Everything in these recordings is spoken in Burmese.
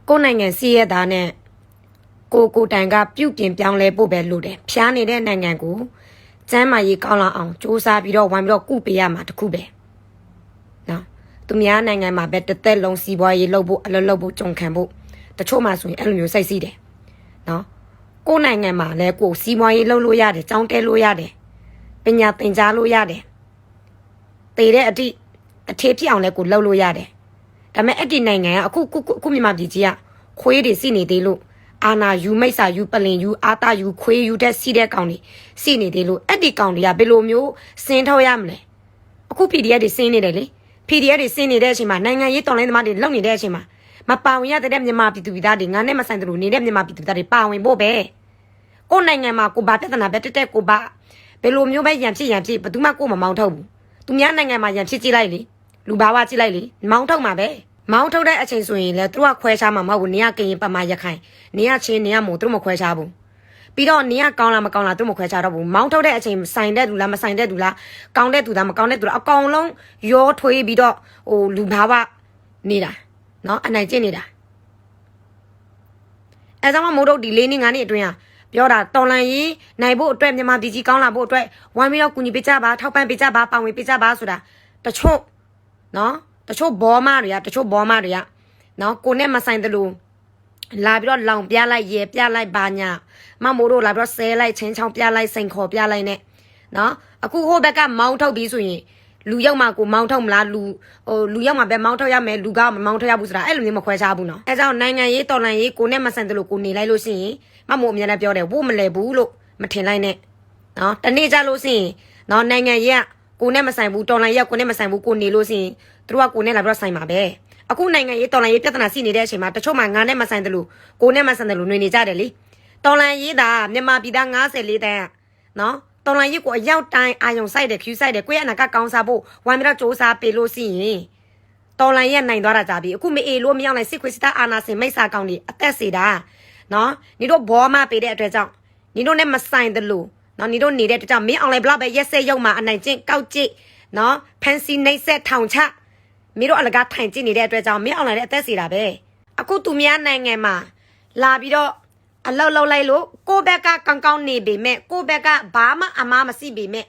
ကိုနိုင်ငံစီးရတာနဲ့ကိုတိုင်ကပြုတ်ပြင်ပြောင်းလဲဖို့ပဲလို့တယ်ဖျားနေတဲ့နိုင်ငံကိုကျမ်းမာရေးကောင်းလာအောင်စူးစမ်းပြီးတော့ဝိုင်းပြီးတော့ကုပေးရမှာတခုပဲနော်သူများနိုင်ငံမှာပဲတစ်သက်လုံးစီးပွားရေးလုပ်ဖို့အလုပ်လုပ်ဖို့ကြုံခံဖို့တချို့မှဆိုရင်အဲ့လိုမျိုးစိတ်စီးတယ်နော်ကိုနိုင်ငံမှာလည်းကိုစီးပွားရေးလုပ်လို့ရတယ်ကြောင်းတဲလို့ရတယ်ပညာသင်ကြားလို့ရတယ်တည်တဲ့အထိအထေးဖြစ်အောင်လည်းကိုလုပ်လို့ရတယ်ဒါပေမဲ့အဲ့ဒီနိုင်ငံကအခုမြန်မာပြည်ကြီးကခွေးတွေစီနေသေးလို့အာနာယူမိတ်စာယူပလင်ယူအာတာယူခွေးယူတဲ့စီတဲ့ကောင်တွေစီနေသေးလို့အဲ့ဒီကောင်တွေကဘယ်လိုမျိုးစင်းထောက်ရမလဲအခု PDF တွေစင်းနေတယ်လေ PDF တွေစင်းနေတဲ့အချိန်မှာနိုင်ငံရေးတော်လိုင်းသမားတွေလုံနေတဲ့အချိန်မှာမပါဝင်ရတဲ့မြန်မာပြည်သူပြည်သားတွေငါနဲ့မဆိုင်တယ်လို့နေတဲ့မြန်မာပြည်သူပြည်သားတွေပါဝင်ဖို့ပဲကိုနိုင်ငံမှာကိုဘာပြဿနာပဲတက်ကိုဘာဘယ်လိုမျိုးပဲရန်ဖြစ်ဘယ်သူမှကိုမမောင်းထုတ်ဘူးသူများနိုင်ငံမှာရန်ဖြစ်ကြည့်လိုက်လေလူဘာဝကြည့်လိုက်လေမောင်းထုတ်မှာပဲမောင်းထုတ်တဲ့အချိန်ဆိုရင်လည်းသူကခွဲခြားမှာမဟုတ်ဘူးနေရကရင်ပတ်မရခိုင်နေရချင်းနေရမို့သူတို့မခွဲခြားဘူးပြီးတော့နေရကောင်းလားမကောင်းလားသူတို့မခွဲခြားတော့ဘူးမောင်းထုတ်တဲ့အချိန်ဆိုင်တဲ့သူလားမဆိုင်တဲ့သူလားကောင်းတဲ့သူလားမကောင်းတဲ့သူလားအကောင်လုံးရောထွေးပြီးတော့လူဘာဝနေတာနော်အနိုင်ကျင့်နေတာအဲကြောင့်မို့တို့ဒီ၄နှစ်၅နှစ်အတွင်းကပြောတာတော်လန်ရေးနိုင်ဖို့အတွက်မြန်မာပြည်ကြီးကောင်းလာဖို့အတွက်ဝိုင်းပြီးတော့ကူညီပေးကြပါထောက်ပံ့ပေးကြပါပါဝင်ပေးကြပါဆိုတာတချို့နော်တချို့ဘောမတွေကနော်ကိုနဲ့မဆိုင်တယ်လို့လာပြီးတော့လောင်ပြလိုက်ရေပြလိုက်ဘာညာမမိုးတို့လာပြီးတော့ဆဲလိုက်ချင်းချောင်းပြလိုက်စိန်ခေါ်ပြလိုက်နဲ့နော်အခုဟိုဘက်ကမောင်းထုတ်ပြီးဆိုရင်လူရောက်မှကိုမောင်းထုတ်မလားလူရောက်မှပဲမောင်းထုတ်ရမယ်လူကမမောင်းထုတ်ရဘူးဆိုတာအဲ့လိုမျိုးမခွဲခြားဘူးနော်အဲကြောင့်နိုင်ငံရေးတော်လှန်ရေးကိုနဲ့မဆိုင်တယ်လို့ကိုနေလိုက်လို့ရှိရင်မမိုးအများနဲ့ပြောတယ်ဝို့မလဲဘူးလို့မထင်လိုက်နဲ့နော်တနေ့ကြလို့ရှိရင်နော်နိုင်ငံရေးကကိုနဲ့မဆိုင်ဘူးတော်လှန်ရေးကကိုနဲ့မဆိုင်ဘူးကိုနေလို့ရှိရင်သူတို့ကကိုနဲ့လာပြီးတော့ဆိုင်ပါပဲအခုနိုင်ငံရေးတော်လှန်ရေးပြဿနာရှိနေတဲ့အချိန်မှာတချို့မှငါနဲ့မဆိုင်တယ်လို့ကိုနဲ့မဆိုင်တယ်လို့နေနေကြတယ်လေတော်လှန်ရေးတာမြန်မာပြည်သား54တန်းနော်တော်လှန်ရေးကိုအရောက်တိုင်းအာယုံဆိုင်တယ်ခူးဆိုင်တယ်ကိုယ့်ရဲ့အနာကကောင်းစားဖို့ဝိုင်းပြီးတော့စူးစမ်းပေးလို့ရှိရင်တော်လှန်ရေးနိုင်သွားတာကြပြီအခုမအေလို့မရောက်နိုင်စစ်ခွေးစစ်သားအာနာစင်မိတ်စာကောင်းတွေအသက်စေတာနော်ညီတို့ဘောမပေးတဲ့အတွက်ကြောင့်ညီတို့နဲ့မဆိုင်တယ်လို့နော်ညီတို့နေတဲ့အတွက်ကြောင့်မင်းအောင်လိုက်ဘလောက်ပဲရက်စက်ရုံမှာအနိုင်ကျင့်ကောက်ကျစ်နော်ဖန်စီနှိပ်စက်ထောင်ချမင်းတို့အလကားထိုင်ကျင့်နေတဲ့အတွက်ကြောင့်မင်းအောင်လိုက်တဲ့အသက်စီတာပဲအခုသူများနိုင်ငံမှာလာပြီးတော့အလောက်လောက်လိုက်လို့ကိုယ့်ဘက်ကကောင်းနေပေမဲ့ကိုယ့်ဘက်ကဘာမှအမားမရှိပေမဲ့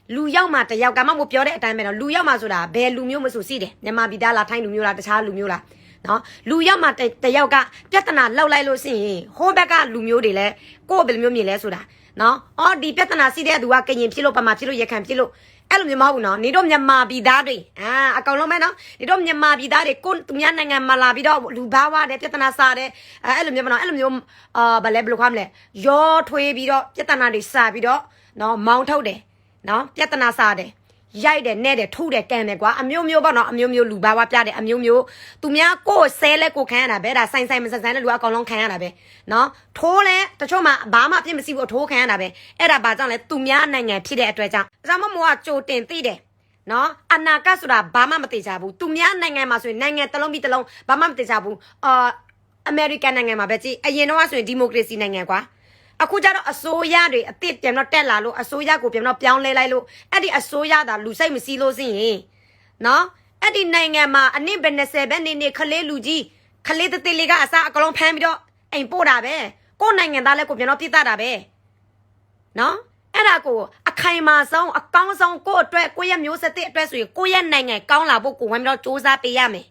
လူရောက်မှတယောက်ကမှမပြောတဲ့အတိုင်းပဲနော်လူရောက်မှဆိုတာဘယ်လူမျိုးမဆိုရှိတယ်မြန်မာပြည်သားလားထိုင်းလူမျိုးလားတခြားလူမျိုးလားနော်လူရောက်မှတယောက်ကပြဿနာလောက်လိုက်လို့ရှိရင်ဟိုဘက်ကလူမျိုးတွေလည်းကိုယ့်ဘယ်လိုမျိုးမြင်လဲဆိုတာနော်အော်ဒီပြဿနာရှိတဲ့သူကကရင်ဖြစ်လို့ပမာဖြစ်လို့ရခံဖြစ်လို့အဲ့လိုမျိုးမဟုတ်ဘူးနော်နေတို့မြန်မာပြည်သားတွေအကောင်လုံးပဲနော်နေတို့မြန်မာပြည်သားတွေကိုသူများနိုင်ငံမှာလာပြီးတော့လူဘာဝတဲ့ပြဿနာစားတဲ့အဲ့လိုမျိုးမနော်အဲ့လိုမျိုးဗလဲဘယ်လိုခေါမလဲရောထွေးပြီးတော့ပြဿနာတွေစားပြီးတော့နော်မောင်းထုတ်တယ်နော်ပြဿနာစားတယ်ရိုက်တယ်နဲ့တယ်ထုတယ်ကန်တယ်ကွာအမျိုးမျိုးပေါ့နော်အမျိုးမျိုးလူဘာဝပြတယ်အမျိုးမျိုးသူများကိုယ်ဆဲလဲကိုခံရတာပဲဒါဆိုင်မဆိုင်တဲ့လူအကောင်လုံးခံရတာပဲနော်ထိုးလဲတချို့မှဘာမှအပြစ်မရှိဘူးအထိုးခံရတာပဲအဲ့ဒါဘာကြောင့်လဲသူများနိုင်ငံဖြစ်တဲ့အတွက်ကြောင့်ဒါမှမဟုတ်ကကြိုတင်သိတယ်နော်အနာဂတ်ဆိုတာဘာမှမသိကြဘူးသူများနိုင်ငံမှာဆိုရင်နိုင်ငံတစ်လုံးပြီးတစ်လုံးဘာမှမသိကြဘူးအမေရိကန်နိုင်ငံမှာပဲကြည့်အရင်တော့ဆိုရင်ဒီမိုကရေစီနိုင်ငံကွာအခုကျတော့အစိုးရတွေအစ်စ်ပြန်တော့တက်လာလို့အစိုးရကိုပြန်တော့ပြောင်းလဲလိုက်လို့အဲ့ဒီအစိုးရသာလူစိတ်မစည်းလို့ရှိရင်နော်အဲ့ဒီနိုင်ငံမှာအနည်းပဲ20ပဲနေခလေးလူကြီးခလေးတသေးလေးကအစားအကလုံးဖမ်းပြီးတော့အိမ်ပို့တာပဲကိုယ်နိုင်ငံသားလည်းကိုပြန်တော့ပြစ်တာပဲနော်အဲ့ဒါကိုအခိုင်မာဆုံးအကောင်းဆုံးကိုယ့်အတွက်ကိုယ့်ရဲ့မျိုးဆက်တဲ့အတွက်ဆိုရင်ကိုယ့်ရဲ့နိုင်ငံကောင်းလာဖို့ကိုဝိုင်းပြီးတော့စူးစမ်းပေးရမယ်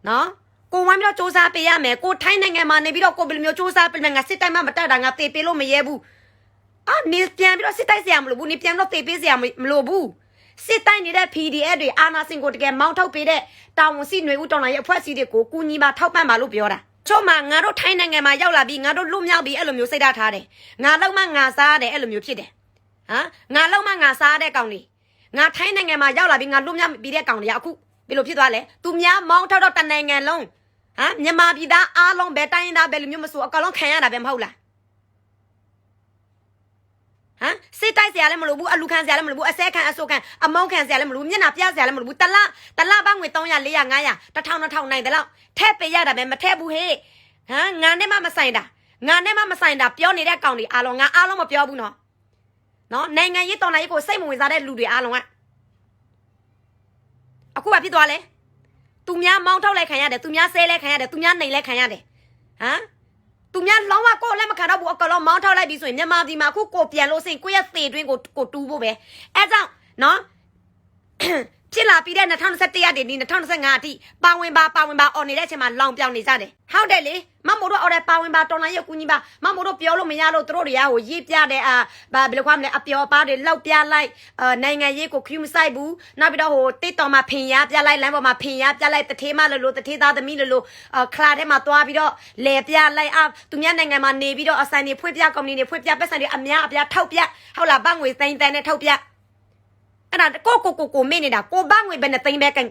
နော်ကိုဝိုင်းပြီးတော့စူးစမ်းပေးရမယ်ကိုထိုင်းနိုင်ငံမှာနေပြီးတော့ကိုဘယ်လိုမျိုးစူးစမ်းပေးမယ်ငါစစ်တိုင်းမှမတက်တာငါတေးပေးလို့မရဲဘူးနေပြန်ပြီးတော့စစ်တိုင်းဆရာမလို့ဘူးနေပြန်တော့တေးပေးဆရာမလို့ဘူးစစ်တိုင်းနေတဲ့ PDF တွေအာနာစင်ကိုတကယ်မောင်းထုတ်ပေးတဲ့တာဝန်ရှိຫນွေဦးတော်လိုင်းရဲ့အဖွဲ့အစည်းတွေကိုကူညီပါထောက်ပံ့ပါလို့ပြောတာချို့မှာငါတို့ထိုင်းနိုင်ငံမှာရောက်လာပြီးငါတို့လွတ်မြောက်ပြီးအဲ့လိုမျိုးစိတ်ဓာတ်ထားတယ်ငါလောက်မှငါစားတယ်အဲ့လိုမျိုးဖြစ်တယ်ငါလောက်မှငါစားတဲ့ကောင်တွေငါထိုင်းနိုင်ငံမှာရောက်လာပြီးငါလွတ်မြောက်ပြီးတဲ့ကောင်တွေကအခုဘယ်လိုဖြစ်သွားလဲသူများမောင်းထုတ်တော့တနိုင်ငံလုံးမြန်မာပြည်သားအားလုံးပဲတိုင်းသားပဲလူမျိုးမဆိုအကောင်လုံးခံရတာပဲမဟုတ်လားစစ်တိုက်ဆရာလည်းမလို့ဘူးအလူခံဆရာလည်းမလို့ဘူးအစဲခံအဆိုခံအမောင်းခံဆရာလည်းမလို့ဘူးမျက်နှာပြဆရာလည်းမလို့ဘူးတလပငွေ300 400 500 1000နိုင်တယ်လို့ထည့်ပေးရတာပဲမထည့်ဘူးဟေ့ငါနဲ့မှမဆိုင်တာပြောနေတဲ့ကောင်တွေအားလုံးငါအားလုံးမပြောဘူးနော်နိုင်ငံရေးတော်လှန်ရေးကိုစိတ်မဝင်စားတဲ့လူတွေအားလုံးကအခုကဖြစ်သွားလဲ သူများမောင်းထုတ်လိုက်ခံရတယ်သူများဆဲလိုက်ခံရတယ်သူများနှိမ်လိုက်ခံရတယ်ဟမ်သူများလုံးဝကိုလည်းမခံတော့ဘူးအကောင်လုံးမောင်းထုတ်လိုက်ပြီဆိုရင်မြန်မာပြည်မှာအခုကိုပြန်လို့စင်ကိုရဲ့သေတွင်းကိုတူးဖို့ပဲအဲကြောင့်နော် ဖြစ်လာပြီးတဲ့2021ရက်ဒီ2025အထိပါဝင်ပါအော်နေတဲ့အချိန်မှာလောင်ပြောင်နေကြတယ်ဟုတ်တယ်လေမမို့တို့အော်တဲ့ပါဝင်ပါတော်လိုင်းရုပ်ကူညီပါမမို့တို့ပြောလို့မရလို့တို့တွေကဟိုရေးပြတဲ့ဘယ်လိုခေါ်မလဲအပျော်ပါတွေလောက်ပြလိုက်နိုင်ငံရေးကိုခရူးမဆိုင်ဘူးနောက်ပြီးတော့ဟိုတစ်တော်မှာဖင်ရပြလိုက်လမ်းပေါ်မှာဖင်ရပြလိုက်တထေးမလို့တထေးသားသမီးလို့ခလာထဲမှာသွားပြီးတော့လဲပြလိုက်သူများနိုင်ငံမှာနေပြီးတော့အဆိုင်တွေဖွင့်ပြကော်မတီတွေဖွင့်ပြပတ်စံတွေအများအပြားထောက်ပြဟုတ်လားဘငွေသိန်းတန်းနဲ့ထောက်ပြအဲ့ဒါကိုမင်းနေတာကိုဘငွေပဲနဲ့သိန်းပဲကန်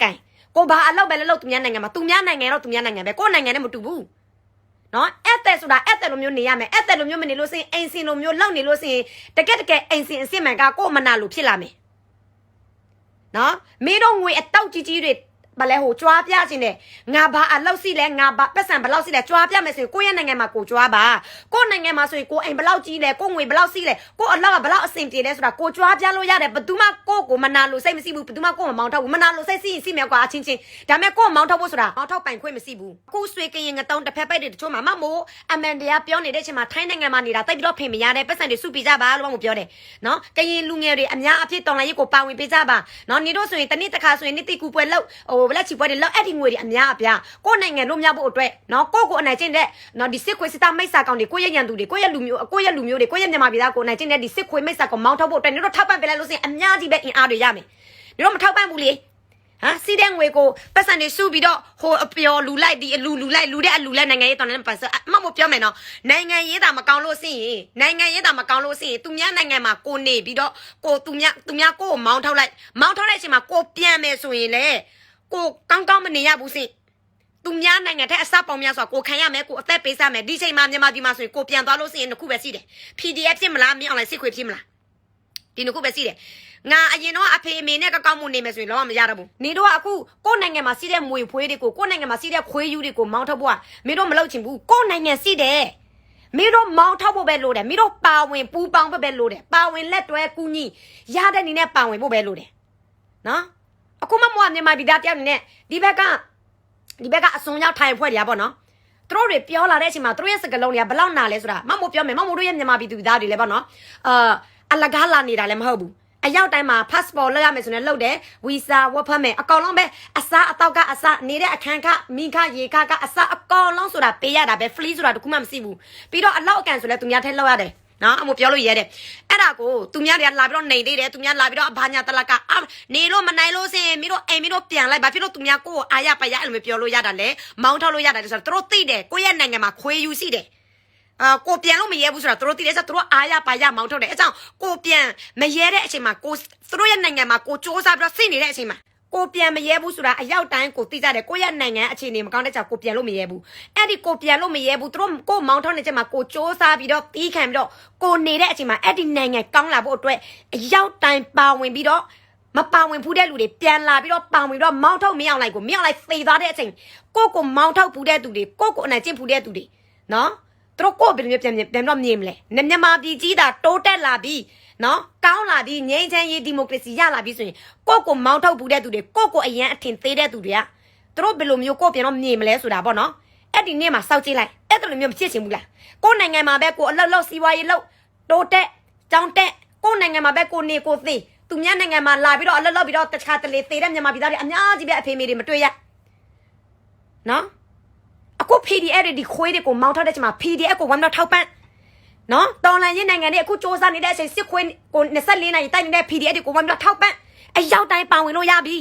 ကိုဘာအလောက်ပဲလောက်သူများနိုင်ငံမှာသူများနိုင်ငံတော့သူများနိုင်ငံပဲကိုနိုင်ငံနဲ့မတူဘူးနော်အဲ့တဲ့ဆိုတာအဲ့တဲ့လိုမျိုးနေရမယ်အဲ့တဲ့လိုမျိုးမနေလို့စင်အိမ်စင်လိုမျိုးလောက်နေလို့စင်တကယ်အိမ်စင်အစ်မှန်ကကိုမနာလို့ဖြစ်လာမယ်နော်မင်းတို့ငွေအတောက်ကြီးတွေဘာလဲဟိုကြွားပြခြင်းနဲ့ငါဘာအလောက်စီလဲငါဘာပတ်စံဘလောက်စီလဲကြွားပြမယ်ဆိုရင်ကိုယ့်ရဲ့နိုင်ငံမှာကိုကြွားပါကိုယ့်နိုင်ငံမှာဆိုရင်ကိုအိမ်ဘလောက်ကြီးလဲကိုငွေဘလောက်စီလဲကိုအလောက်ကဘလောက်အဆင်ပြေလဲဆိုတာကိုကြွားပြလို့ရတယ်ဘယ်သူမှကိုမနာလို့စိတ်မရှိဘူးဘယ်သူမှကိုမမောင်းထောက်ဘူးမနာလို့စိတ်စီရင်စီမြောက်ကွာအချင်းချင်းဒါပေမဲ့ကိုမောင်းထောက်ဖို့ဆိုတာမောင်းထောက်ပိုင်ခွင့်မရှိဘူးအခုဆွေကရင်ငတောင်းတစ်ဖက်ပိုက်တွေတချို့မှာမမို့အမန်တရားပြောနေတဲ့အချိန်မှာထိုင်းနိုင်ငံမှာနေတာတိတ်ပြီးတော့ဖင်မရတဲ့ပတ်စံတွေစုပြကြပါလို့မှပြောတယ်နော်ကရင်လူငယ်တွေအများအပြည့်တော်လိုင်းရေးကိုပါဝင်ပေးကြပါနော်နေတို့ဆိုရင်တနေ့တစ်ခါဆိုရင်နေ့တိကူပွဲလောက်ဟိုဘလက်ချီပွဲတွေလောက်အဲ့ဒီငွေတွေအများအပြားကိုယ်နိုင်ငံတို့မြောက်ဖို့အတွက်နော်ကိုအနိုင်ကျင့်တဲ့နော်ဒီစစ်ခွေးစစ်သားမိတ်ဆာကောင်တွေကိုယ့်ရဲ့ရန်သူတွေကိုယ့်ရဲ့လူမျိုးတွေကိုယ့်ရဲ့မြန်မာပြည်သားကိုနိုင်ကျင့်တဲ့ဒီစစ်ခွေးမိတ်ဆာကောင်မောင်းထုတ်ဖို့အတွက်နေတို့ထောက်ပံ့ပေးလိုက်လို့စရင်အများကြီးပဲအင်အားတွေရမယ်နေတို့မထောက်ပံ့ဘူးလေဟမ်စီးတဲ့ငွေကိုပတ်စံတွေစုပြီးတော့ဟိုအပျော်လူလိုက်ဒီအလူလိုက်လူတဲ့အလူလိုက်နိုင်ငံရေးတော်လည်းပတ်စံအမမပြောမယ်နော်နိုင်ငံရေးတာမကောင်းလို့စရင်နိုင်ငံရေးတာမကောင်းလို့စရင်သူများနိုင်ငံမှာကိုနေပြီးတော့ကိုသူများကိုမောင်းထုတ်လိုက်အချိန်မှာကိုပြန်မယ်ဆိုရင်လေကိုကောင်းမနေရဘူးစင်သူများနိုင်ငံထဲအစပေါင်းများဆိုတာကိုခံရမယ်ကိုအသက်ပေးစားမယ်ဒီချိန်မှာမြန်မာပြည်မှာဆိုရင်ကိုပြန်သွားလို့စရင်တစ်ခုပဲရှိတယ် PDF ဖြစ်မလားမင်းအောင်လိုက်စစ်ခွေဖြစ်မလားဒီတစ်ခုပဲရှိတယ်ငါအရင်တော့အဖေအမေနဲ့ကောင်းမှုနေမယ်ဆိုရင်တော့မရတော့ဘူးနေတော့အခုကိုယ့်နိုင်ငံမှာရှိတဲ့မွေဖွေးတွေကိုကိုယ့်နိုင်ငံမှာရှိတဲ့ခွေးယူတွေကိုမောင်းထုတ်ဖို့ကမင်းတို့မလုပ်ချင်ဘူးကိုယ့်နိုင်ငံရှိတယ်မင်းတို့မောင်းထုတ်ဖို့ပဲလိုတယ်မင်းတို့ပါဝင်ပူပေါင်းဖို့ပဲလိုတယ်ပါဝင်လက်တွဲကူညီရတဲ့နေနဲ့ပါဝင်ဖို့ပဲလိုတယ်နော်အခုမှမြန်မာပြည်သားတယောက်နေနဲ့ဒီဘက်ကအစုံရောက်ထိုင်ဖွဲ့ရပါတော့သူတို့တွေပြောလာတဲ့အချိန်မှာသူတို့ရဲ့စကားလုံးတွေကဘလောက်နာလဲဆိုတာမမို့ပြောမယ်မမို့တို့ရဲ့မြန်မာပြည်သူသားတွေလည်းပေါ့နော်အလကားလာနေတာလည်းမဟုတ်ဘူးအရောက်တိုင်းမှာ passport လောက်ရမယ်ဆိုရင်လောက်တယ် visa work permit အကောင်လုံးပဲအစားအသောက်ကအစားနေတဲ့အခန်းခမိခရေခကအစားအကောင်လုံးဆိုတာပေးရတာပဲ free ဆိုတာတခုမှမရှိဘူးပြီးတော့အလောက်အကန်ဆိုလဲသူများထဲလောက်ရတယ်နော်အမို့ပြောလို့ရဲတယ်အဲ့ဒါကိုသူများတွေကလာပြီးတော့နေသေးတယ်သူများလာပြီးတော့အဘာညာတလကနေလို့မနိုင်လို့စင်မင်းတို့ပြန်လိုက်ဘာဖြစ်လို့သူများကိုအားရပါရအဲ့လိုမျိုးပြောလို့ရတာလေမောင်းထုတ်လို့ရတာလေဆိုတော့သူတို့သိတယ်ကိုယ့်ရဲ့နိုင်ငံမှာခွေးယူရှိတယ်ကိုပြန်လို့မရဲဘူးဆိုတာသူတို့သိတယ်ဆိုတော့သူတို့အားရပါရမောင်းထုတ်တယ်အဲကြောင့်ကိုပြန်မရဲတဲ့အချိန်မှာကိုသူတို့ရဲ့နိုင်ငံမှာကိုစ조사ပြီးတော့စိတ်နေတဲ့အချိန်မှာကိုပြန်မရဲဘူးဆိုတာအရောက်တိုင်းကိုသိကြတယ်ကိုရဲ့နိုင်ငံအခြေအနေမကောင်းတဲ့ကြောင့်ကိုပြန်လို့မရဲဘူးအဲ့ဒီကိုပြန်လို့မရဲဘူးသူတို့ကိုမောင်းထုတ်နေချက်မှာကိုစ조사ပြီးတော့တီးခံပြီးတော့ကိုနေတဲ့အချိန်မှာအဲ့ဒီနိုင်ငံကောင်းလာဖို့အတွက်အရောက်တိုင်းပါဝင်ပြီးတော့မပါဝင်ဘူးတဲ့လူတွေပြန်လာပြီးတော့ပါဝင်ပြီးတော့မောင်းထုတ်မင်းအောင်လိုက်သေသွားတဲ့အချိန်ကိုမောင်းထုတ်ဘူးတဲ့သူတွေကိုအနိုင်ကျင့်ဘူးတဲ့သူတွေနော်သူတို့ကိုဘယ်လိုမျိုးပြန်တော့မြင်မလဲမြန်မာပြည်ကြီးတာတိုးတက်လာပြီးနော်ကောင်းလာပြီးငြိမ်းချမ်းရေးဒီမိုကရေစီရလာပြီးဆိုရင်ကိုမောင်းထုတ်ဘူးတဲ့သူတွေကိုအရန်အထင်သေးတဲ့သူတွေကသူတို့ဘယ်လိုမျိုးကိုပြန်တော့မြင်မလဲဆိုတာပေါ့နော်အဲ့ဒီနေ့မှာစောက်ကြည့်လိုက်အဲ့လိုမျိုးမဖြစ်ချင်ဘူးလားကိုနိုင်ငံမှာပဲကိုအလောက်စီးပွားရေးလောက်တိုးတက်ကြောင်းတက်ကိုနိုင်ငံမှာပဲကိုနေကိုသေးသူများနိုင်ငံမှာလာပြီးတော့အလောက်ပြီးတော့တခြားတလေသေးတဲ့မြန်မာပြည်သားတွေအများကြီးပဲအဖေမေတွေမတွေ့ရနော်အခု PDF တွေဒီခွေးတွေကိုမောင်းထုတ်တဲ့ချိန်မှာ PDF ကိုဝမ်းတော့ထောက်ပံ့နော်တော်လန်ရေးနိုင်ငံတွေအခုစ조사နေတဲ့အချိန်စစ်ခွေးကို24နိုင်တိုက်နေတဲ့ PDF တွေကိုဝမ်းတော့ထောက်ပံ့အရောက်တိုင်းပါဝင်လို့ရပြီ